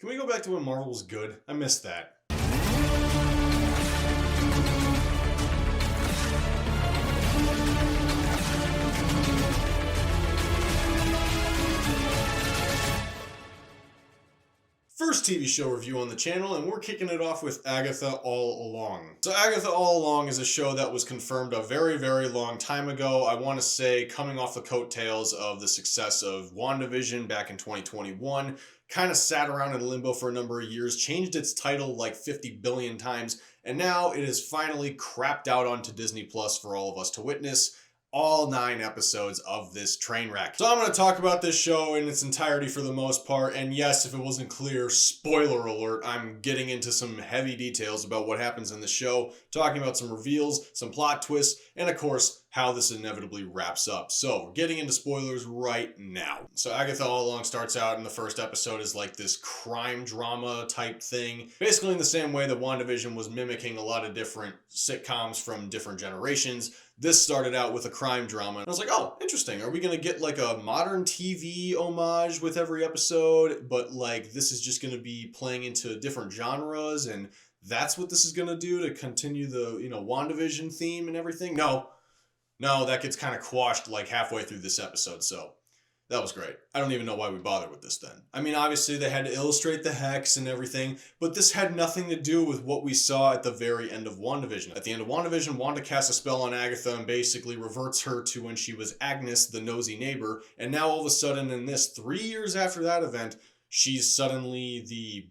Can we go back to when Marvel was good? I missed that. First TV show review on the channel, and we're kicking it off with Agatha All Along. So Agatha All Along is a show that was confirmed a very, very long time ago. I want to say coming off the coattails of the success of WandaVision back in 2021. Kind of sat around in limbo for a number of years, changed its title like 50 billion times, and now it is finally crapped out onto Disney Plus for all of us to witness. All 9 episodes of this train wreck. So I'm going to talk about this show in its entirety for the most part, and yes, if it wasn't clear, spoiler alert, I'm getting into some heavy details about what happens in the show, talking about some reveals, some plot twists, and of course, how this inevitably wraps up. So we're getting into spoilers right now. So Agatha All Along starts out in the first episode as like this crime drama type thing, basically in the same way that WandaVision was mimicking a lot of different sitcoms from different generations. This started out with a crime drama, and I was like, oh, interesting. Are we going to get like a modern TV homage with every episode, but like this is just going to be playing into different genres, and that's what this is going to do to continue the, WandaVision theme and everything? No, that gets kind of quashed like halfway through this episode, so that was great. I don't even know why we bothered with this then. I mean, obviously they had to illustrate the hex and everything, but this had nothing to do with what we saw at the very end of WandaVision. At the end of WandaVision, Wanda casts a spell on Agatha and basically reverts her to when she was Agnes, the nosy neighbor, and now all of a sudden in this, 3 years after that event, she's suddenly the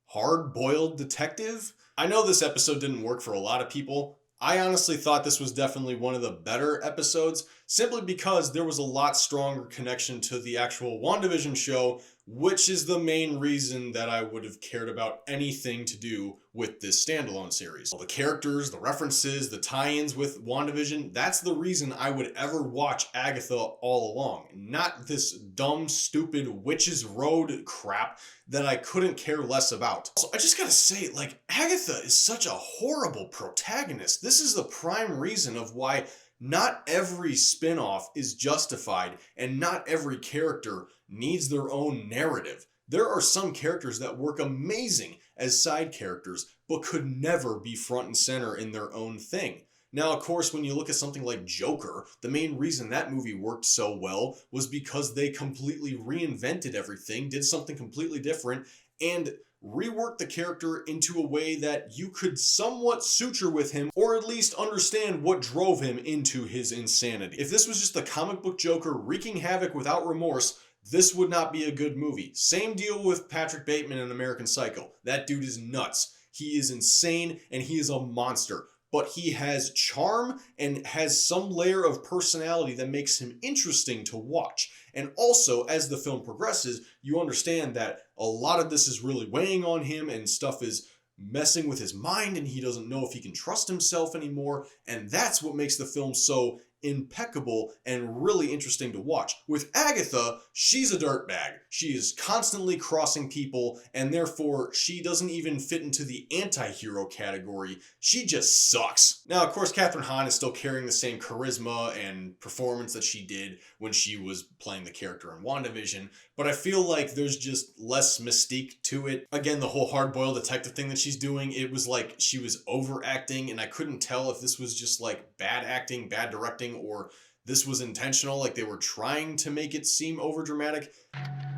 hard-boiled detective? I know this episode didn't work for a lot of people. I honestly thought this was definitely one of the better episodes, simply because there was a lot stronger connection to the actual WandaVision show, which is the main reason that I would have cared about anything to do with this standalone series. All the characters, the references, the tie-ins with WandaVision, that's the reason I would ever watch Agatha All Along, not this dumb, stupid Witches Road crap that I couldn't care less about. So I just gotta say, like, Agatha is such a horrible protagonist. This is the prime reason of why not every spin-off is justified and not every character needs their own narrative. There are some characters that work amazing as side characters, but could never be front and center in their own thing. Now, of course, when you look at something like Joker, the main reason that movie worked so well was because they completely reinvented everything, did something completely different, and reworked the character into a way that you could somewhat suture with him, or at least understand what drove him into his insanity. If this was just a comic book Joker wreaking havoc without remorse, this would not be a good movie. Same deal with Patrick Bateman in American Psycho. That dude is nuts. He is insane and he is a monster. But he has charm and has some layer of personality that makes him interesting to watch. And also, as the film progresses, you understand that a lot of this is really weighing on him and stuff is messing with his mind and he doesn't know if he can trust himself anymore. And that's what makes the film so impeccable and really interesting to watch. With Agatha, she's a dirtbag. She is constantly crossing people, and therefore she doesn't even fit into the anti-hero category. She just sucks. Now, of course, Kathryn Hahn is still carrying the same charisma and performance that she did when she was playing the character in WandaVision, but I feel like there's just less mystique to it. Again, the whole hard-boiled detective thing that she's doing, it was like she was overacting, and I couldn't tell if this was just like bad acting, bad directing, or this was intentional, like they were trying to make it seem overdramatic.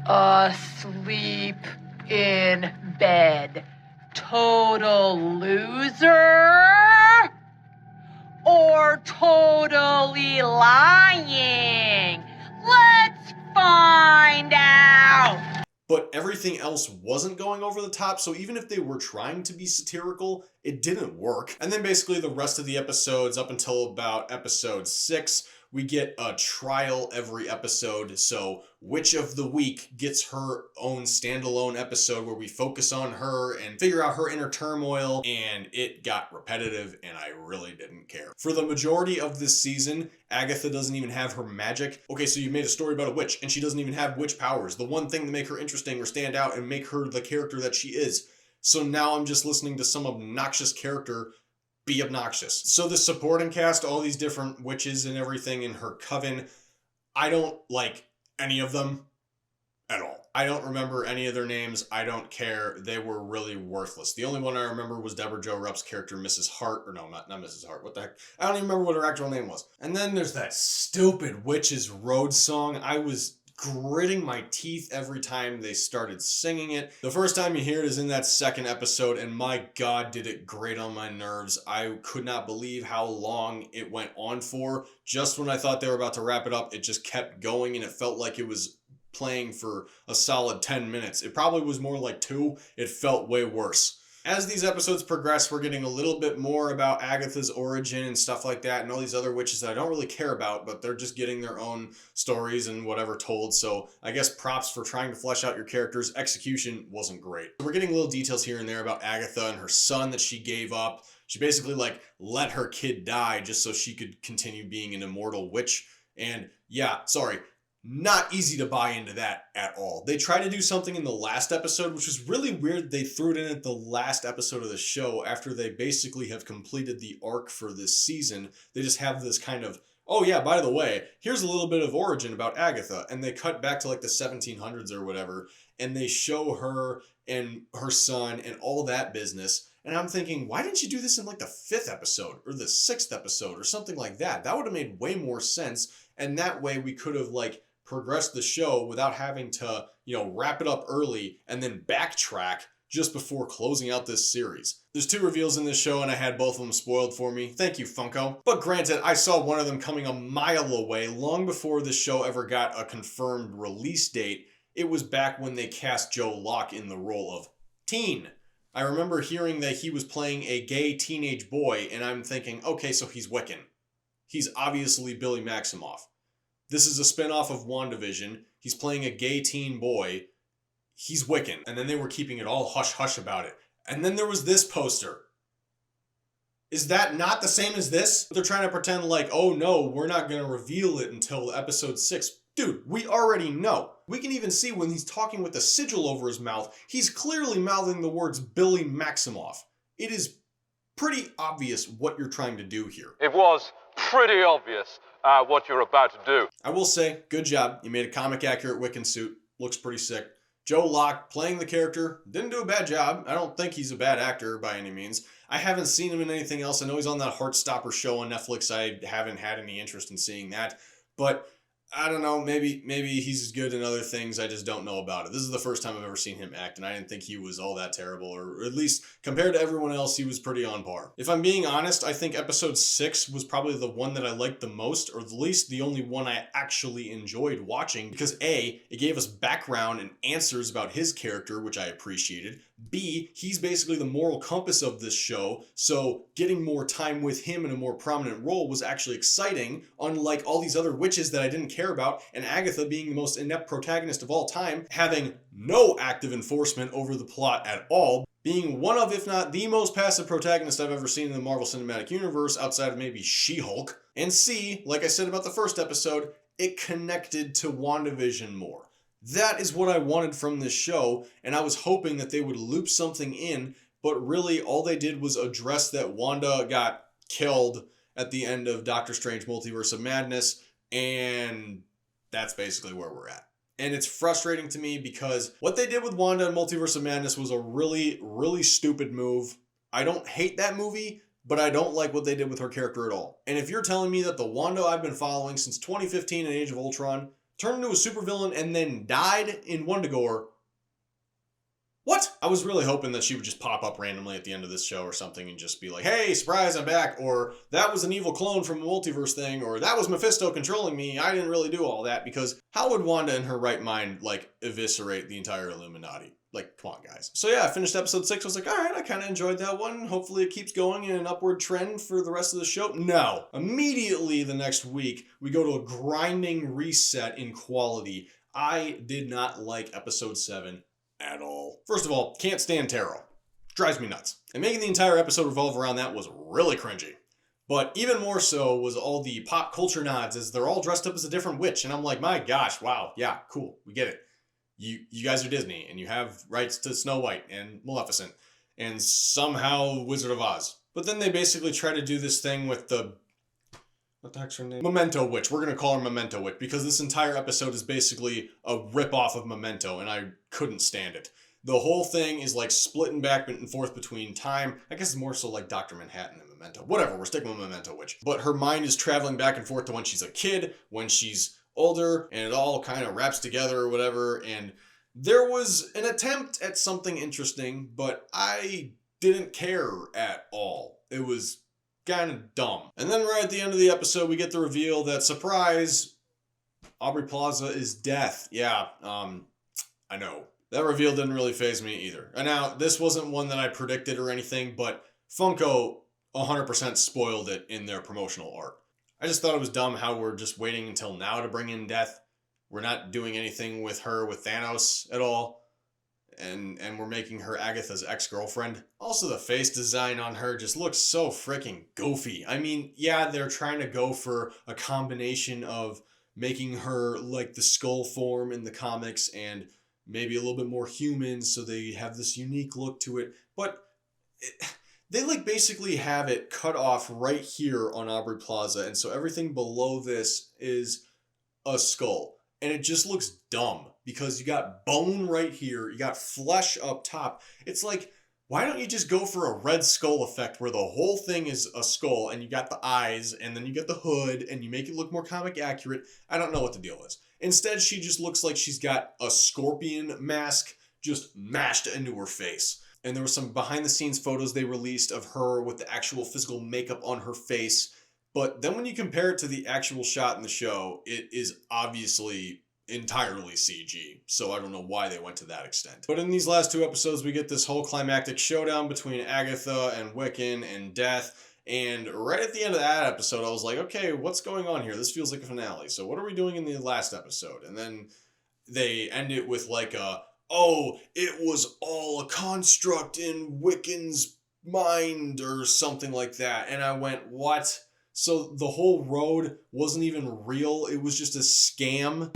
Asleep in bed. Total loser? Or totally lying? Let's find out! But everything else wasn't going over the top, so even if they were trying to be satirical, it didn't work. And then basically the rest of the episodes, up until about episode 6, we get a trial every episode. So Witch of the Week gets her own standalone episode where we focus on her and figure out her inner turmoil, and it got repetitive and I really didn't care. For the majority of this season, Agatha doesn't even have her magic. Okay, so you made a story about a witch and she doesn't even have witch powers. The one thing to make her interesting or stand out and make her the character that she is. So now I'm just listening to some obnoxious character be obnoxious. So the supporting cast, all these different witches and everything in her coven, I don't like any of them at all. I don't remember any of their names. I don't care. They were really worthless. The only one I remember was Deborah Jo Rupp's character, Mrs. Hart. Or no, not Mrs. Hart. What the heck? I don't even remember what her actual name was. And then there's that stupid Witches Road song. I was gritting my teeth every time they started singing it. The first time you hear it is in that second episode, and my God, did it grate on my nerves. I could not believe how long it went on for. Just when I thought they were about to wrap it up, it just kept going, and it felt like it was playing for a solid 10 minutes. It probably was more like 2. It felt way worse. As these episodes progress, we're getting a little bit more about Agatha's origin and stuff like that, and all these other witches that I don't really care about, but they're just getting their own stories and whatever told. So I guess props for trying to flesh out your characters. Execution wasn't great. We're getting little details here and there about Agatha and her son that she gave up. She basically let her kid die just so she could continue being an immortal witch. And yeah, sorry, not easy to buy into that at all. They tried to do something in the last episode, which was really weird. They threw it in at the last episode of the show after they basically have completed the arc for this season. They just have this kind of, oh yeah, by the way, here's a little bit of origin about Agatha. And they cut back to the 1700s or whatever, and they show her and her son and all that business. And I'm thinking, why didn't you do this in the 5th episode or the 6th episode or something like that? That would have made way more sense. And that way we could have progress the show without having to, wrap it up early and then backtrack just before closing out this series. There's 2 reveals in this show and I had both of them spoiled for me. Thank you, Funko. But granted, I saw one of them coming a mile away long before this show ever got a confirmed release date. It was back when they cast Joe Locke in the role of teen. I remember hearing that he was playing a gay teenage boy, and I'm thinking, okay, so he's Wiccan. He's obviously Billy Maximoff. This is a spinoff of WandaVision. He's playing a gay teen boy. He's Wiccan. And then they were keeping it all hush-hush about it. And then there was this poster. Is that not the same as this? They're trying to pretend oh no, we're not going to reveal it until episode 6. Dude, we already know. We can even see when he's talking with a sigil over his mouth, he's clearly mouthing the words Billy Maximoff. It is pretty obvious what you're trying to do here. It was pretty obvious what you're about to do. I will say, good job. You made a comic-accurate Wiccan suit. Looks pretty sick. Joe Locke, playing the character, didn't do a bad job. I don't think he's a bad actor by any means. I haven't seen him in anything else. I know he's on that Heartstopper show on Netflix. I haven't had any interest in seeing that. But I don't know, maybe he's good in other things, I just don't know about it. This is the first time I've ever seen him act, and I didn't think he was all that terrible, or at least compared to everyone else, he was pretty on par. If I'm being honest, I think episode 6 was probably the one that I liked the most, or at least the only one I actually enjoyed watching, because A, it gave us background and answers about his character, which I appreciated. B, he's basically the moral compass of this show, so getting more time with him in a more prominent role was actually exciting, unlike all these other witches that I didn't care about, and Agatha being the most inept protagonist of all time, having no active enforcement over the plot at all, being one of, if not the most passive protagonist I've ever seen in the Marvel Cinematic Universe, outside of maybe She-Hulk. And C, like I said about the first episode, it connected to WandaVision more. That is what I wanted from this show, and I was hoping that they would loop something in, but really all they did was address that Wanda got killed at the end of Doctor Strange Multiverse of Madness, and that's basically where we're at. And it's frustrating to me because what they did with Wanda in Multiverse of Madness was a really, really stupid move. I don't hate that movie, but I don't like what they did with her character at all. And if you're telling me that the Wanda I've been following since 2015 and Age of Ultron turned into a supervillain and then died in WandaGore, what? I was really hoping that she would just pop up randomly at the end of this show or something and just be like, hey, surprise, I'm back, or that was an evil clone from a multiverse thing, or that was Mephisto controlling me, I didn't really do all that, because how would Wanda in her right mind, eviscerate the entire Illuminati? Come on, guys. So yeah, I finished episode 6, I was like, alright, I kind of enjoyed that one, hopefully it keeps going in an upward trend for the rest of the show. No. Immediately the next week, we go to a grinding reset in quality. I did not like episode 7 at all. First of all, can't stand tarot. Drives me nuts. And making the entire episode revolve around that was really cringy. But even more so was all the pop culture nods as they're all dressed up as a different witch. And I'm like, my gosh, wow, yeah, cool, we get it. You guys are Disney, and you have rights to Snow White and Maleficent, and somehow Wizard of Oz. But then they basically try to do this thing with the what the heck's her name? Memento Witch. We're gonna call her Memento Witch because this entire episode is basically a rip-off of Memento, and I couldn't stand it. The whole thing is like splitting back and forth between time. I guess it's more so like Dr. Manhattan and Memento. Whatever, we're sticking with Memento Witch. But her mind is traveling back and forth to when she's a kid, when she's older, and it all kind of wraps together or whatever. And there was an attempt at something interesting, but I didn't care at all. It was kind of dumb. And then right at the end of the episode, we get the reveal that, surprise, Aubrey Plaza is Death. Yeah, I know. That reveal didn't really faze me either. And now, this wasn't one that I predicted or anything, but Funko 100% spoiled it in their promotional art. I just thought it was dumb how we're just waiting until now to bring in Death. We're not doing anything with her with Thanos at all. And we're making her Agatha's ex-girlfriend. Also, the face design on her just looks so freaking goofy. I mean, yeah, they're trying to go for a combination of making her like the Skull form in the comics and maybe a little bit more human, so they have this unique look to it. But they like basically have it cut off right here on Aubrey Plaza, and so everything below this is a skull. And it just looks dumb because you got bone right here, you got flesh up top. It's like, why don't you just go for a red skull effect where the whole thing is a skull and you got the eyes and then you get the hood and you make it look more comic accurate? I don't know what the deal is. Instead, she just looks like she's got a scorpion mask just mashed into her face. And there were some behind the scenes photos they released of her with the actual physical makeup on her face. But then when you compare it to the actual shot in the show, it is obviously entirely CG. So I don't know why they went to that extent. But in these last two episodes, we get this whole climactic showdown between Agatha and Wiccan and Death. And right at the end of that episode, I was like, okay, what's going on here? This feels like a finale. So what are we doing in the last episode? And then they end it with like oh, it was all a construct in Wiccan's mind or something like that. And I went, what? So the whole road wasn't even real. It was just a scam.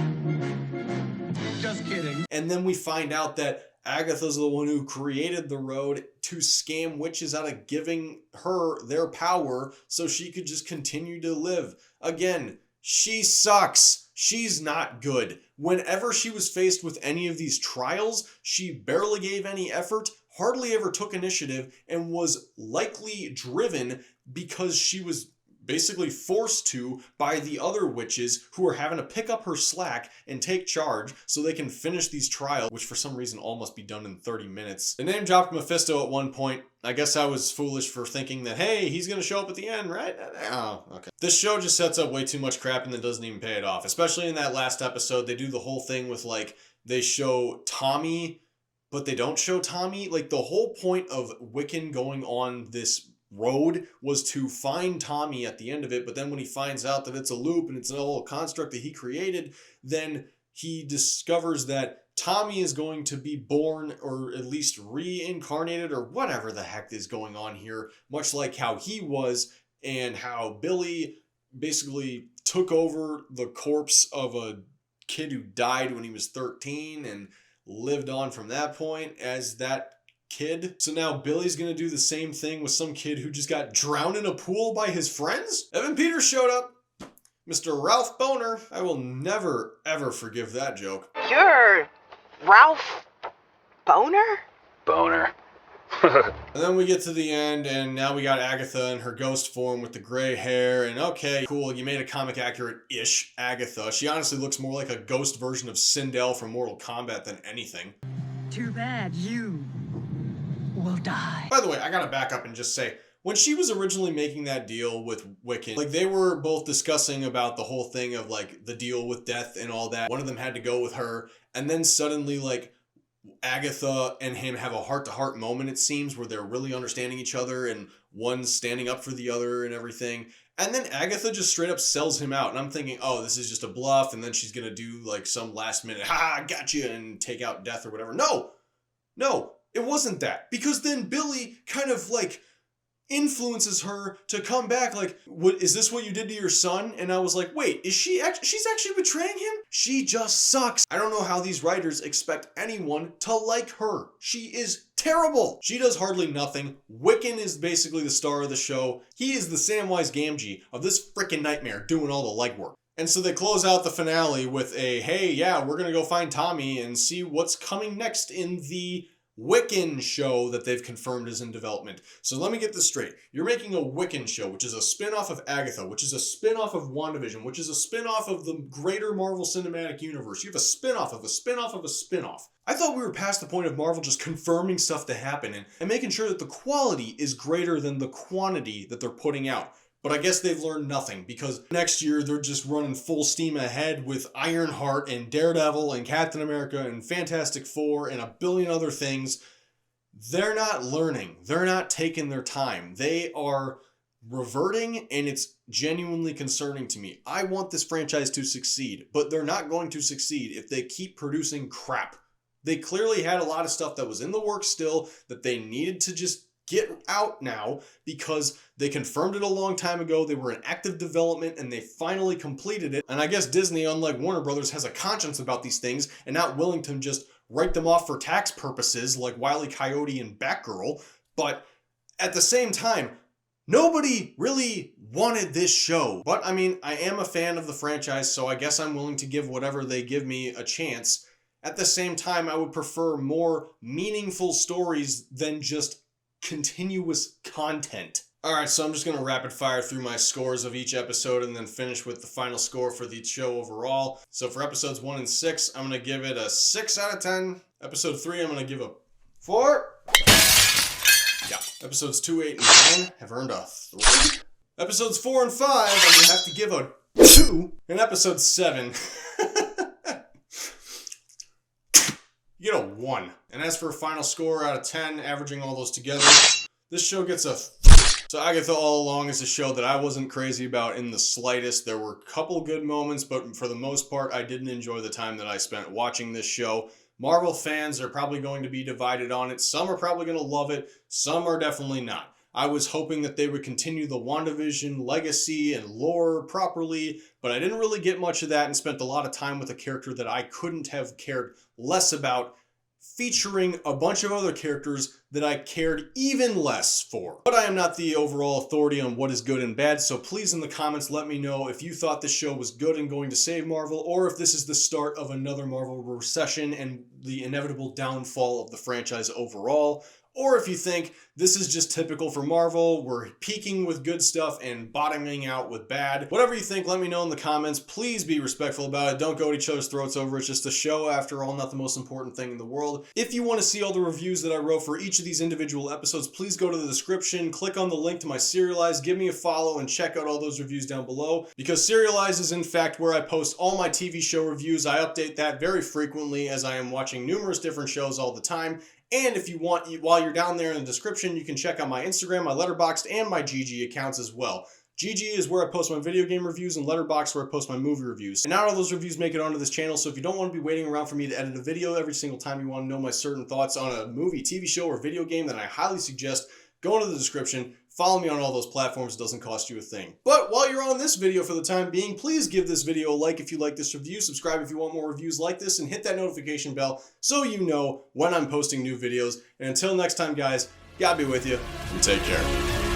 Just kidding. And then we find out that Agatha's the one who created the road to scam witches out of giving her their power so she could just continue to live. Again, she sucks. She's not good. Whenever she was faced with any of these trials, she barely gave any effort, hardly ever took initiative, and was likely driven because she was basically forced to by the other witches who are having to pick up her slack and take charge so they can finish these trials, which for some reason all must be done in 30 minutes. They name dropped Mephisto at one point. I guess I was foolish for thinking that, hey, he's going to show up at the end, right? Oh, okay. This show just sets up way too much crap and then doesn't even pay it off. Especially in that last episode, they do the whole thing with like, they show Tommy, but they don't show Tommy. Like the whole point of Wiccan going on this road was to find Tommy at the end of it, but then when he finds out that it's a loop and it's a little construct that he created, then he discovers that Tommy is going to be born or at least reincarnated or whatever the heck is going on here, much like how he was, and how Billy basically took over the corpse of a kid who died when he was 13 and lived on from that point as that kid. So now Billy's gonna do the same thing with some kid who just got drowned in a pool by his friends? Evan Peters showed up. Mr. Ralph Boner. I will never, ever forgive that joke. You're Ralph Boner? Boner. And then we get to the end, and now we got Agatha in her ghost form with the gray hair, and okay, cool, you made a comic accurate-ish Agatha. She honestly looks more like a ghost version of Sindel from Mortal Kombat than anything. Too bad you will die. By the way, I gotta back up and just say, when she was originally making that deal with Wiccan, like they were both discussing about the whole thing of like the deal with Death and all that. One of them had to go with her, and then suddenly like Agatha and him have a heart-to-heart moment, it seems, where they're really understanding each other and one's standing up for the other and everything. And then Agatha just straight up sells him out. And I'm thinking, oh, this is just a bluff. And then she's going to do like some last minute, ha, gotcha, and take out Death or whatever. No, it wasn't that. Because then Billy kind of like influences her to come back like, what, is this what you did to your son? And I was like, wait, she's actually betraying him? She just sucks. I don't know how these writers expect anyone to like her. She is terrible. She does hardly nothing. Wiccan is basically the star of the show. He is the Samwise Gamgee of this freaking nightmare doing all the legwork. And so they close out the finale with a, hey, yeah, we're gonna go find Tommy and see what's coming next in the Wiccan show that they've confirmed is in development. So let me get this straight. You're making a Wiccan show, which is a spin-off of Agatha, which is a spin-off of WandaVision, which is a spin-off of the greater Marvel Cinematic Universe. You have a spin-off of a spin-off of a spin-off. I thought we were past the point of Marvel just confirming stuff to happen and making sure that the quality is greater than the quantity that they're putting out. But I guess they've learned nothing, because next year they're just running full steam ahead with Ironheart and Daredevil and Captain America and Fantastic Four and a billion other things. They're not learning. They're not taking their time. They are reverting, and it's genuinely concerning to me. I want this franchise to succeed, but they're not going to succeed if they keep producing crap. They clearly had a lot of stuff that was in the works still that they needed to just get out now, because they confirmed it a long time ago. They were in active development and they finally completed it. And I guess Disney, unlike Warner Brothers, has a conscience about these things and not willing to just write them off for tax purposes like Wile E. Coyote and Batgirl. But at the same time, nobody really wanted this show. But I mean, I am a fan of the franchise, so I guess I'm willing to give whatever they give me a chance. At the same time, I would prefer more meaningful stories than just continuous content. Alright, so I'm just going to rapid fire through my scores of each episode and then finish with the final score for the show overall. So for episodes 1 and 6, I'm going to give it a 6 out of 10. Episode 3, I'm going to give a 4. Yeah. Episodes 2, 8, and 9 have earned a 3. Episodes 4 and 5, I'm going to have to give a 2. And episode 7, you get a 1. And as for a final score out of 10, averaging all those together, this show gets a 3. So Agatha All Along is a show that I wasn't crazy about in the slightest. There were a couple good moments, but for the most part, I didn't enjoy the time that I spent watching this show. Marvel fans are probably going to be divided on it. Some are probably going to love it. Some are definitely not. I was hoping that they would continue the WandaVision legacy and lore properly, but I didn't really get much of that and spent a lot of time with a character that I couldn't have cared less about, featuring a bunch of other characters that I cared even less for. But I am not the overall authority on what is good and bad, so please in the comments let me know if you thought this show was good and going to save Marvel, or if this is the start of another Marvel recession and the inevitable downfall of the franchise overall. Or if you think this is just typical for Marvel, we're peaking with good stuff and bottoming out with bad. Whatever you think, let me know in the comments. Please be respectful about it. Don't go at each other's throats over it. It's just a show, after all, not the most important thing in the world. If you want to see all the reviews that I wrote for each of these individual episodes, please go to the description, click on the link to my Serialized, give me a follow, and check out all those reviews down below. Because Serialized is in fact where I post all my TV show reviews. I update that very frequently as I am watching numerous different shows all the time. And if you want, while you're down there in the description, you can check out my Instagram, my Letterboxd, and my GG accounts as well. GG is where I post my video game reviews, and Letterboxd where I post my movie reviews. And not all those reviews make it onto this channel, so if you don't want to be waiting around for me to edit a video every single time you want to know my certain thoughts on a movie, TV show, or video game, then I highly suggest go into the description, follow me on all those platforms. It doesn't cost you a thing. But while you're on this video for the time being, please give this video a like if you like this review, subscribe if you want more reviews like this, and hit that notification bell so you know when I'm posting new videos. And until next time, guys, God be with you, and take care.